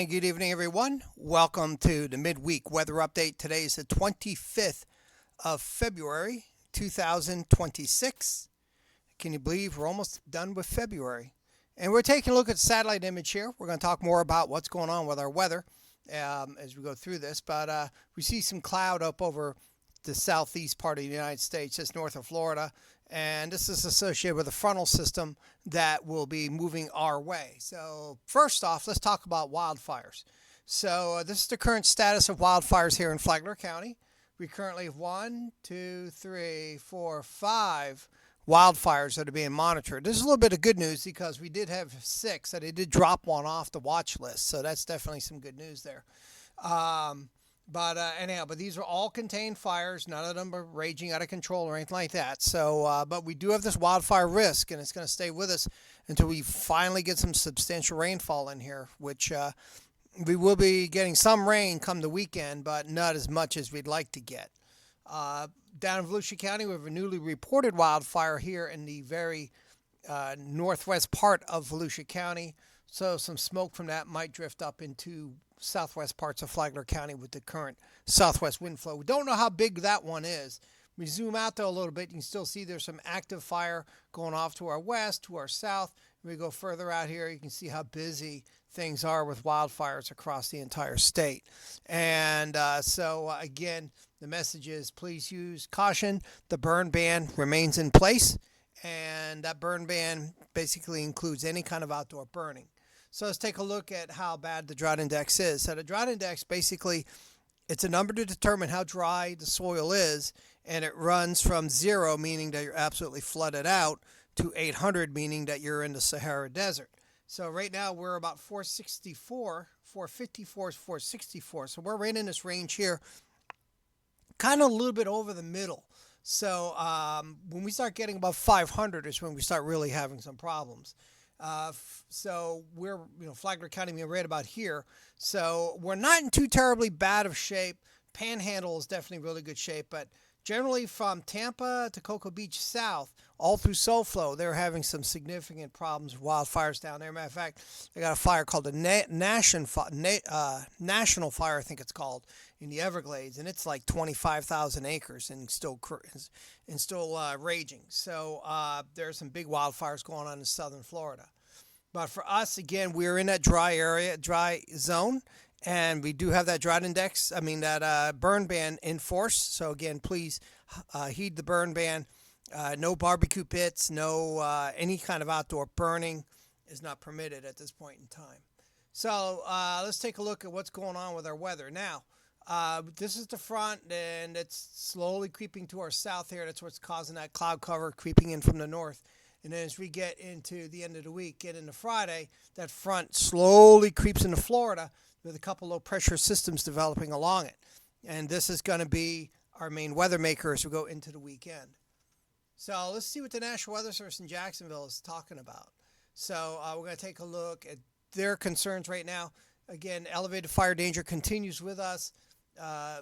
And good evening, everyone. Welcome to the midweek weather update. Today is the 25th of February, 2026. Can you believe we're almost done with February? And we're taking a look at satellite image here. We're going to talk more about what's going on with our weather as we go through this. But we see some cloud up over the southeast part of the United States, just north of Florida. And this is associated with a frontal system that will be moving our way. So first off, let's talk about wildfires. So this is the current status of wildfires here in Flagler County. We currently have 5 wildfires that are being monitored. This is a little bit of good news because we did have 6 that they did drop one off the watch list. So that's definitely some good news there. But these are all contained fires. None of them are raging out of control or anything like that. So, but we do have this wildfire risk, and it's going to stay with us until we finally get some substantial rainfall in here, which we will be getting some rain come the weekend, but not as much as we'd like to get. Down in Volusia County, we have a newly reported wildfire here in the very northwest part of Volusia County. So some smoke from that might drift up into southwest parts of Flagler County with the current southwest wind flow. We don't know how big that one is. We zoom out though a little bit, you can still see there's some active fire going off to our west, to our south. We go further out here, you can see how busy things are with wildfires across the entire state. And again, the message is please use caution. The burn ban remains in place, and that burn ban basically includes any kind of outdoor burning. So let's take a look at how bad the drought index is. So the drought index, basically, it's a number to determine how dry the soil is, and it runs from 0, meaning that you're absolutely flooded out, to 800, meaning that you're in the Sahara Desert. So right now we're about 464, 454 is 464. So we're right in this range here, kind of a little bit over the middle. So when we start getting above 500 is when we start really having some problems. So we're, Flagler County, we're right about here. So we're not in too terribly bad of shape. Panhandle is definitely really good shape, but generally from Tampa to Cocoa Beach south, all through SoFlo, they're having some significant problems with wildfires down there. Matter of fact, they got a fire called the National Fire, I think it's called, in the Everglades, and it's like 25,000 acres and still raging. So there's some big wildfires going on in southern Florida. But for us, again, we're in that dry zone, and we do have that drought index, that burn ban in force. So again, please heed the burn ban. No barbecue pits, no any kind of outdoor burning is not permitted at this point in time. So let's take a look at what's going on with our weather. Now, this is the front, and it's slowly creeping to our south here. That's what's causing that cloud cover creeping in from the north. And then as we get into the end of the week, get into Friday, that front slowly creeps into Florida with a couple low pressure systems developing along it. And this is going to be our main weather maker as we go into the weekend. So let's see what the National Weather Service in Jacksonville is talking about. So we're going to take a look at their concerns right now. Again, elevated fire danger continues with us.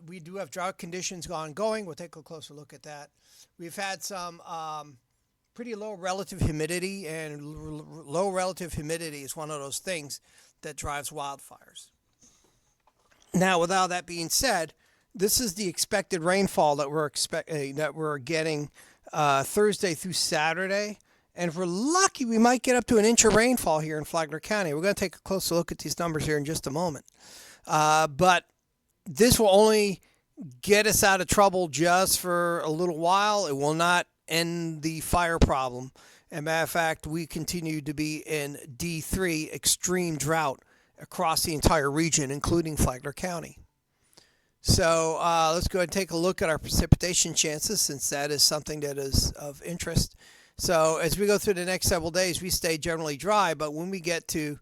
We do have drought conditions ongoing. We'll take a closer look at that. We've had some pretty low relative humidity, and low relative humidity is one of those things that drives wildfires. Now, with all that being said, this is the expected rainfall that we're getting Thursday through Saturday. And if we're lucky, we might get up to an inch of rainfall here in Flagler County. We're going to take a closer look at these numbers here in just a moment. But this will only get us out of trouble just for a little while. It will not end the fire problem. As a matter of fact, we continue to be in D3 extreme drought across the entire region, including Flagler County. So let's go ahead and take a look at our precipitation chances, since that is something that is of interest. So as we go through the next several days, we stay generally dry, but when we get to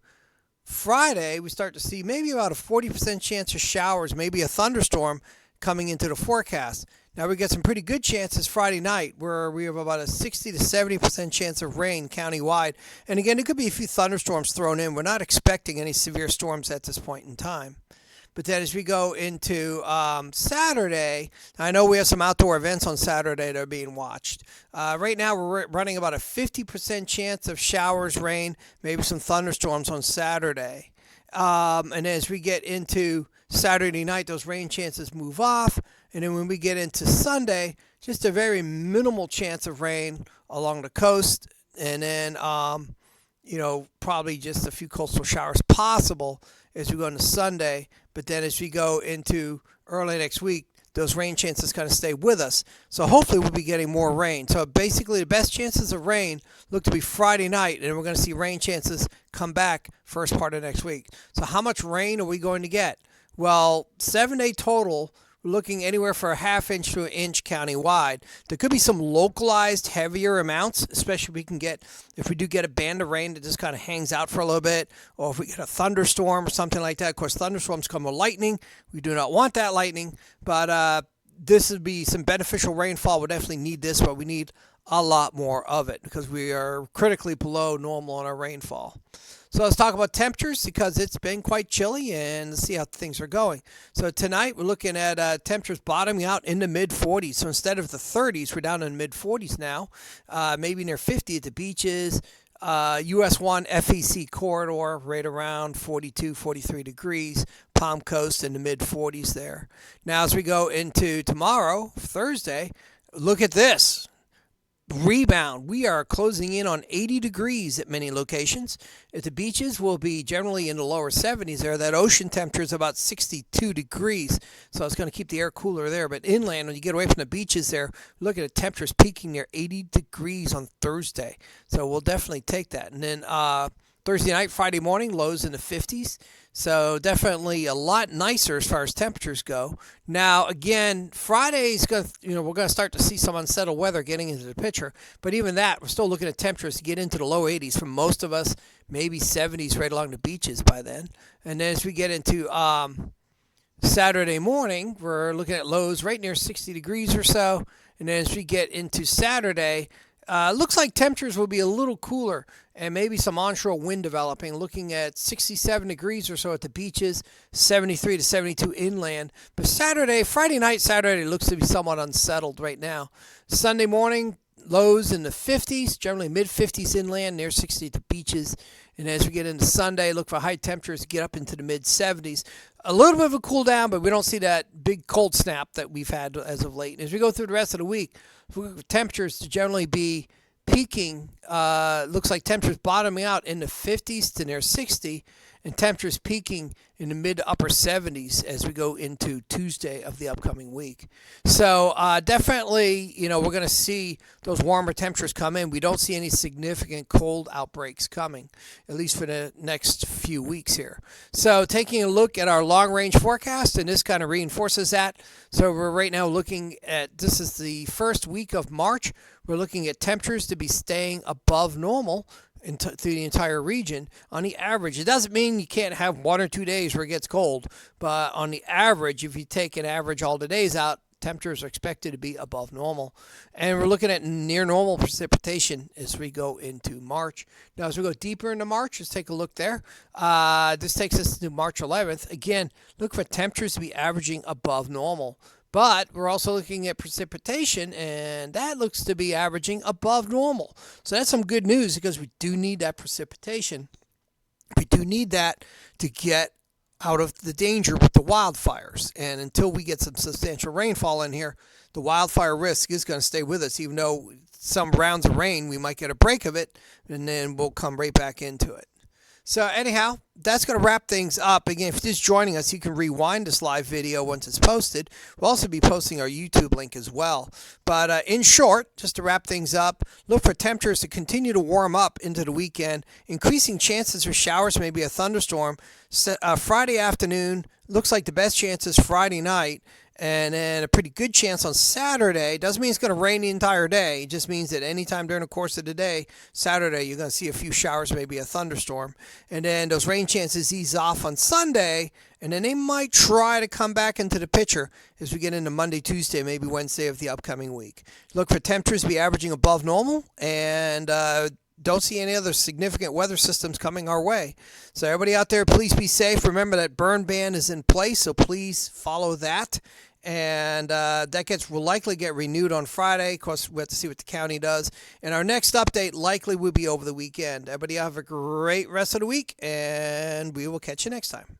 Friday, we start to see maybe about a 40% chance of showers, maybe a thunderstorm coming into the forecast. Now we get some pretty good chances Friday night, where we have about a 60 to 70% chance of rain countywide. And again, it could be a few thunderstorms thrown in. We're not expecting any severe storms at this point in time. But then as we go into Saturday, I know we have some outdoor events on Saturday that are being watched. Right now we're running about a 50% chance of showers, rain, maybe some thunderstorms on Saturday. And as we get into Saturday night, those rain chances move off. And then when we get into Sunday, just a very minimal chance of rain along the coast. And then, probably just a few coastal showers possible as we go into Sunday. But then as we go into early next week, those rain chances kind of stay with us. So hopefully we'll be getting more rain. So basically the best chances of rain look to be Friday night, and we're going to see rain chances come back first part of next week. So how much rain are we going to get? Well, 7-day total, we're looking anywhere for a half inch to an inch county-wide. There could be some localized heavier amounts, especially if we do get a band of rain that just kind of hangs out for a little bit, or if we get a thunderstorm or something like that. Of course, thunderstorms come with lightning. We do not want that lightning, but this would be some beneficial rainfall. We definitely need this, but we need a lot more of it because we are critically below normal on our rainfall. So let's talk about temperatures because it's been quite chilly, and let's see how things are going. So tonight we're looking at temperatures bottoming out in the mid-40s. So instead of the 30s, we're down in the mid-40s now, maybe near 50 at the beaches. US 1 FEC corridor right around 42, 43 degrees. Palm Coast in the mid-40s there. Now as we go into tomorrow, Thursday, look at this. Rebound. We are closing in on 80 degrees at many locations. At the beaches, we'll be generally in the lower 70s there. That ocean temperature is about 62 degrees, so it's going to keep the air cooler there. But inland, when you get away from the beaches there, look at the temperatures peaking near 80 degrees on Thursday. So we'll definitely take that. And then Thursday night, Friday morning, lows in the 50s. So definitely a lot nicer as far as temperatures go. Now, again, Friday's going to, we're going to start to see some unsettled weather getting into the picture. But even that, we're still looking at temperatures to get into the low 80s for most of us, maybe 70s right along the beaches by then. And then as we get into Saturday morning, we're looking at lows right near 60 degrees or so. And then as we get into Saturday, looks like temperatures will be a little cooler and maybe some onshore wind developing, looking at 67 degrees or so at the beaches, 73 to 72 inland. But Friday night, Saturday looks to be somewhat unsettled right now. Sunday morning, lows in the 50s, generally mid-50s inland, near 60 at the beaches. And as we get into Sunday, look for high temperatures to get up into the mid-70s. A little bit of a cool down, but we don't see that big cold snap that we've had as of late. As we go through the rest of the week, temperatures to generally be peaking, looks like temperatures bottoming out in the 50s to near 60, and temperatures peaking in the mid to upper 70s as we go into Tuesday of the upcoming week. So definitely, we're going to see those warmer temperatures come in. We don't see any significant cold outbreaks coming, at least for the next few weeks here. So taking a look at our long-range forecast, and this kind of reinforces that. So we're right now looking at, this is the first week of March. We're looking at temperatures to be staying above normal through the entire region on the average. It doesn't mean you can't have 1 or 2 days where it gets cold, but on the average, if you take an average all the days out, temperatures are expected to be above normal. And we're looking at near normal precipitation as we go into March. Now, as we go deeper into March, let's take a look there. This takes us to March 11th. Again, look for temperatures to be averaging above normal. But we're also looking at precipitation, and that looks to be averaging above normal. So that's some good news because we do need that precipitation. We do need that to get out of the danger with the wildfires. And until we get some substantial rainfall in here, the wildfire risk is going to stay with us, even though some rounds of rain, we might get a break of it, and then we'll come right back into it. So anyhow, that's going to wrap things up. Again, if you're just joining us, you can rewind this live video once it's posted. We'll also be posting our YouTube link as well. But in short, just to wrap things up, look for temperatures to continue to warm up into the weekend. Increasing chances for showers, maybe a thunderstorm. Friday afternoon, looks like the best chance is Friday night. And then a pretty good chance on Saturday. Doesn't mean it's going to rain the entire day. It just means that anytime during the course of the day, Saturday, you're going to see a few showers, maybe a thunderstorm. And then those rain chances ease off on Sunday, and then they might try to come back into the picture as we get into Monday, Tuesday, maybe Wednesday of the upcoming week. Look for temperatures to be averaging above normal, and don't see any other significant weather systems coming our way. So everybody out there, please be safe. Remember that burn ban is in place, so please follow that. and will likely get renewed on Friday. Of course, we have to see what the county does. And our next update likely will be over the weekend. Everybody have a great rest of the week, and we will catch you next time.